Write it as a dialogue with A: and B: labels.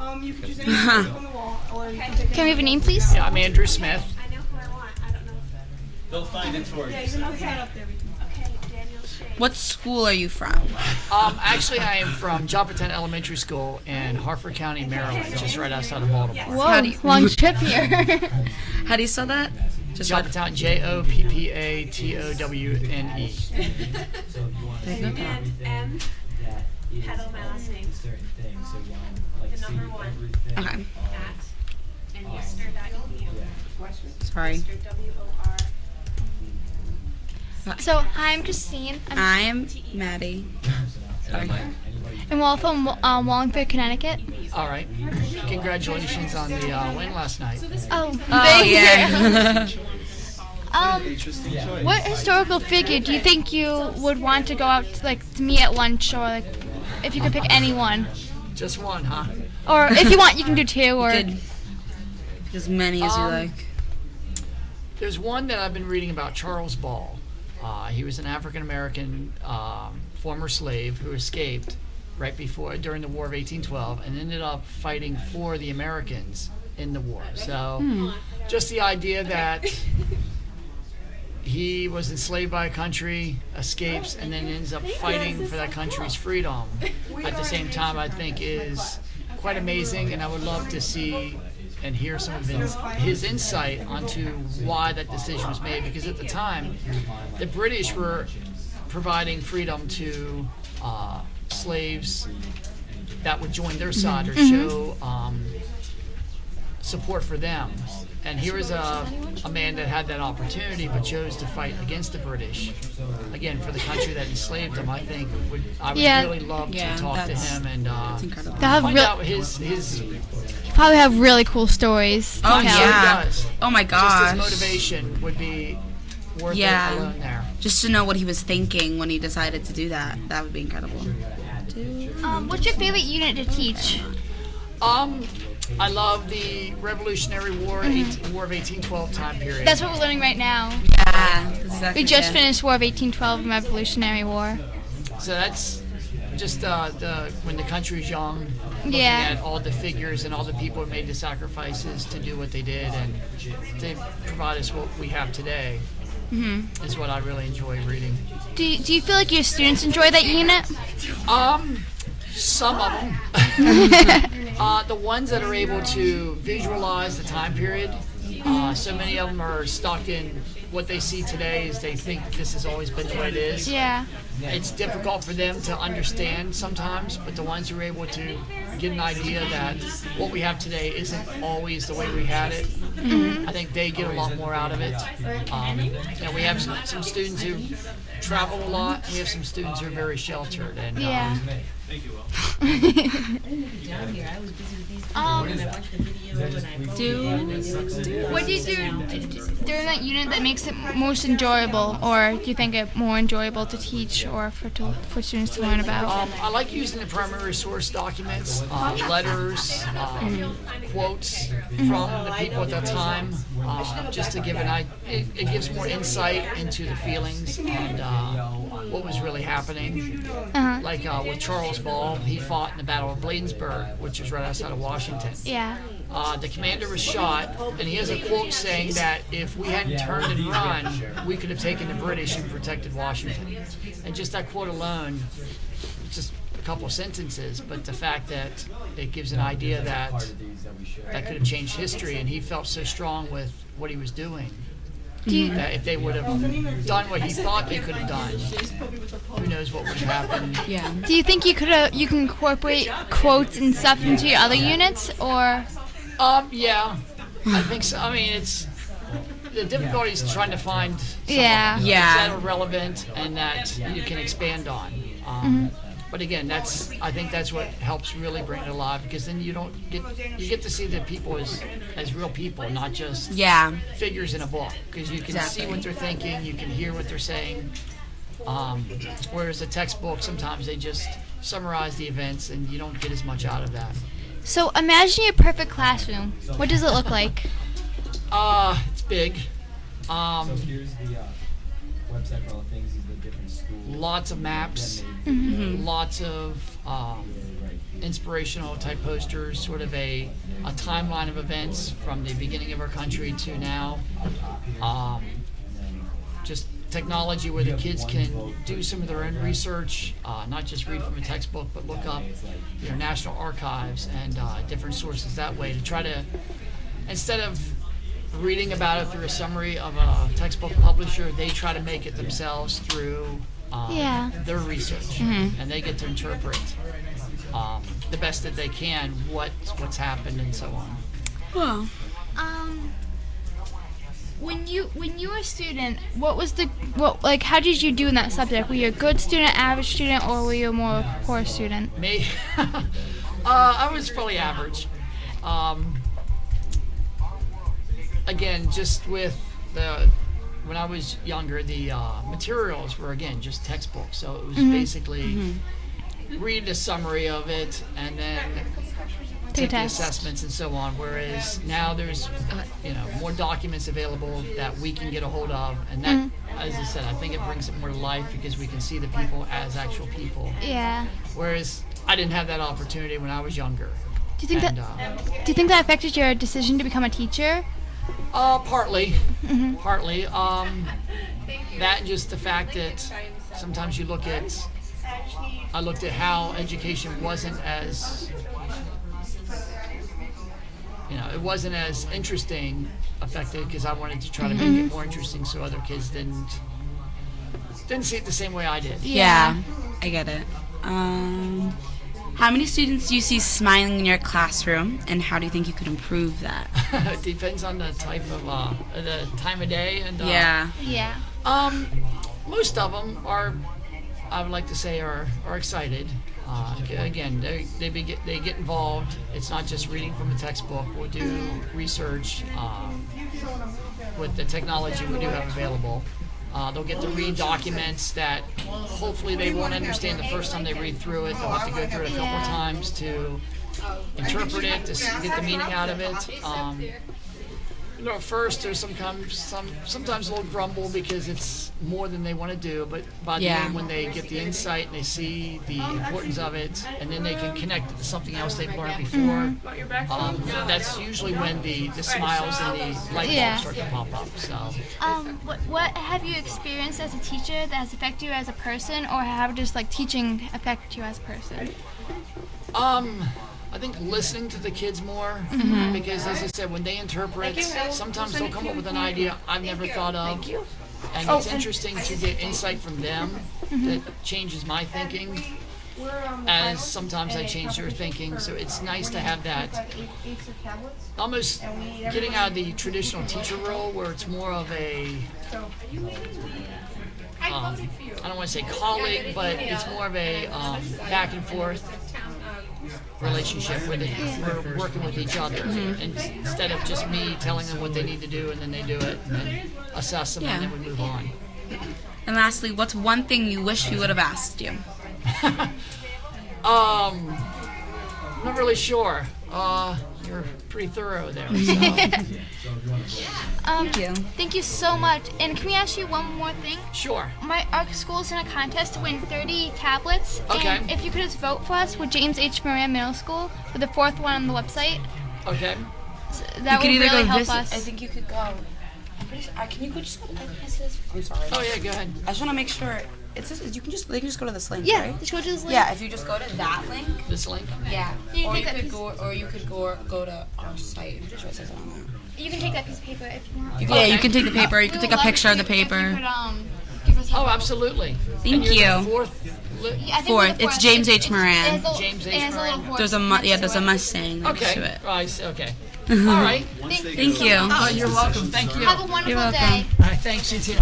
A: You can choose anything on the wall, or you can take
B: Can we have a name, please?
C: Yeah, I'm Andrew Smith.
D: I know who I want. I don't know.
E: They'll find it for you.
A: Yeah, you can put that up there.
D: Okay, Daniel Shea.
F: What school are you from?
C: Actually, I am from Joppatowne Elementary School in Harford County, Maryland, just right outside of Baltimore.
B: Whoa, long trip here.
F: How do you spell that? Just
C: Joppatowne, Joppatowne.
D: And M. Petal, my last name. The number 1.
F: Okay.
D: At NERC.edu.
F: Sorry.
D: WOR.
B: So, hi, I'm Christine.
F: I'm Maddie. Sorry.
B: I'm well from Wallingford, Connecticut.
C: All right. Congratulations on the win last night.
B: Oh,
F: Oh
B: thank you.
F: yeah.
B: What historical figure do you think you would want to go out to meet at lunch, or if you could pick anyone?
C: Just one, huh?
B: Or if you want, you can do 2. Or
F: Good. As many as you like.
C: There's one that I've been reading about, Charles Ball. He was an African-American former slave who escaped during the War of 1812 and ended up fighting for the Americans in the war. So just the idea that he was enslaved by a country, escapes, and then ends up fighting for that country's freedom at the same time, I think is quite amazing, and I would love to see and hear some of his insight onto why that decision was made, because at the time the British were providing freedom to slaves that would join their side or show support for them. And here was a man that had that opportunity but chose to fight against the British, again, for the country that enslaved him. I think I would really love to talk to him and find out his
B: probably have really cool stories to
F: Oh
B: tell.
F: yeah.
C: does.
F: Oh my
C: Just
F: gosh.
C: his motivation would be worth it
F: Yeah.
C: alone there.
F: Just to know what he was thinking when he decided to do that. That would be incredible.
B: What's your favorite unit to teach?
C: I love the Revolutionary War, War of 1812 time period.
B: That's what we're learning right now.
F: Yeah. That's exactly
B: We just
F: it.
B: finished War of 1812 and Revolutionary War.
C: So that's just when the country's young, looking
B: Yeah.
C: at all the figures and all the people who made the sacrifices to do what they did and to provide us what we have today is what I really enjoy reading.
B: Do you feel like your students enjoy that unit?
C: Some of them. The ones that are able to visualize the time period, so many of them are stuck in what they see today is they think this has always been the way it is.
B: Yeah.
C: It's difficult for them to understand sometimes, but the ones who are able to get an idea that what we have today isn't always the way we had it, I think they get a lot more out of it. We have some students who travel a lot, and we have some students who are very sheltered. And
B: Yeah.
E: Thank you, Will.
B: What do you do during that unit that makes it most enjoyable, or do you think it more enjoyable to teach or for students to learn about?
C: I like using the primary source documents, letters, quotes from the people at that time, just to give an idea. It gives more insight into the feelings and what was really happening. Like with Charles Ball, he fought in the Battle of Bladensburg, which is right outside of Washington.
B: Yeah.
C: The commander was shot, and he has a quote saying that if we hadn't turned and run, we could have taken the British and protected Washington. And just that quote alone, just a couple of sentences, but the fact that it gives an idea that could have changed history, and he felt so strong with what he was doing. That if they would have done what he thought they could have done, who knows what would have happened.
F: Yeah.
B: Do you think you can incorporate quotes and stuff into your other units, or?
C: Yeah, I think so. I mean, it's the difficulty is trying to find some
B: Yeah.
F: Yeah.
C: that are relevant and that you can expand on. But again, I think that's what helps really bring it alive, because then you get to see the people as real people, not just
F: Yeah.
C: figures in a book, because you can
F: Exactly.
C: see what they're thinking, you can hear what they're saying. Whereas a textbook, sometimes they just summarize the events and you don't get as much out of that.
B: So imagine your perfect classroom. What does it look like?
C: It's big.
E: Here's the website for all the things, these are the different schools.
C: Lots of maps, lots of inspirational type posters, sort of a timeline of events from the beginning of our country to now. Just technology where the kids can do some of their own research, not just read from a textbook, but look up national archives and different sources that way to try to, instead of reading about it through a summary of a textbook publisher, they try to make it themselves through their research, and they get to interpret the best that they can what's happened and so on.
F: Well,
B: When you were a student, how did you do in that subject? Were you a good student, average student, or were you a more poor student?
C: Me, I was probably average. Again, just with when I was younger, the materials were again just textbooks, so it was basically read a summary of it and then take the
B: test.
C: assessments and so on. Whereas now there's more documents available that we can get a hold of, and that, as I said, I think it brings it more to life because we can see the people as actual people.
B: Yeah.
C: Whereas I didn't have that opportunity when I was younger.
B: Do you think that affected your decision to become a teacher?
C: Partly. Partly. That and just the fact that sometimes I looked at how education wasn't as, it wasn't as interesting affected because I wanted to try to make it more interesting so other kids didn't see it the same way I did.
F: yeah, I get it. How many students do you see smiling in your classroom, and how do you think you could improve that?
C: It depends on the type of the time of day and
F: Yeah.
B: Yeah.
C: most of them are, I would like to say, are excited. Again, they get involved. It's not just reading from a textbook. We'll do research with the technology we do have available. They'll get to read documents that hopefully they won't understand the first time they read through it. They'll have to go through it a couple times to interpret it, to get the meaning out of it. At first there's sometimes a little grumble because it's more than they want to do, but by the end, when they get the insight and they see the importance of it, and then they can connect it to something else they've learned before, that's usually when the smiles and the light bulbs start to pop up. So,
B: what have you experienced as a teacher that has affected you as a person, or how just teaching affected you as a person?
C: I think listening to the kids more, because as I said, when they interpret, sometimes they'll come up with an idea I've never thought of, and it's interesting to get insight from them that changes my thinking, as sometimes I change their thinking. So it's nice to have that, almost getting out of the traditional teacher role where it's more of a, I don't want to say colleague, but it's more of a back and forth relationship where we're working with each other, and instead of just me telling them what they need to do and then they do it and then assess them and then we move on.
F: And lastly, what's one thing you wish we would have asked you?
C: I'm not really sure. You're pretty thorough there. So.
F: Thank you.
B: Thank you so much. And can we ask you one more thing?
C: Sure.
B: Our school's in a contest to win 30 tablets.
C: Okay.
B: And if you could just vote for us with James H. Moran Middle School, for the 4th one on the website,
C: Okay.
B: so that would really help us.
F: I think you could go. Can you go just? I'm sorry.
C: Oh yeah, go ahead.
F: I just want to make sure. It says they can just go to this link,
B: Yeah,
F: right?
B: just go to this link.
F: Yeah, if you just go to that link.
C: This link.
F: Yeah.
B: You
F: Or
B: can
F: you
B: take that
F: could
B: piece.
F: go to our site. I'm pretty sure it says it on there.
B: You can take that piece of paper if you want.
F: Yeah, you can take the paper. You can take a picture of the
B: If you
F: paper.
B: could, give us a
C: Oh,
B: vote.
C: absolutely.
F: Thank
C: And you're
F: you.
C: The fourth.
B: Yeah, I think
F: 4th.
B: we're the
F: It's
B: 4th.
F: James H.
B: It
F: Moran.
B: has a-
C: James
B: it
C: H.
B: has a little
C: Moran.
B: horse
F: There's a
B: next to
F: there's a
B: it.
F: Mustang next to
C: Okay.
F: it.
C: Oh, I see. Okay. All right.
F: Thank you.
C: Oh, you're welcome. Thank you.
B: Have a wonderful
F: You're welcome.
B: day.
C: All right. Thanks. You too.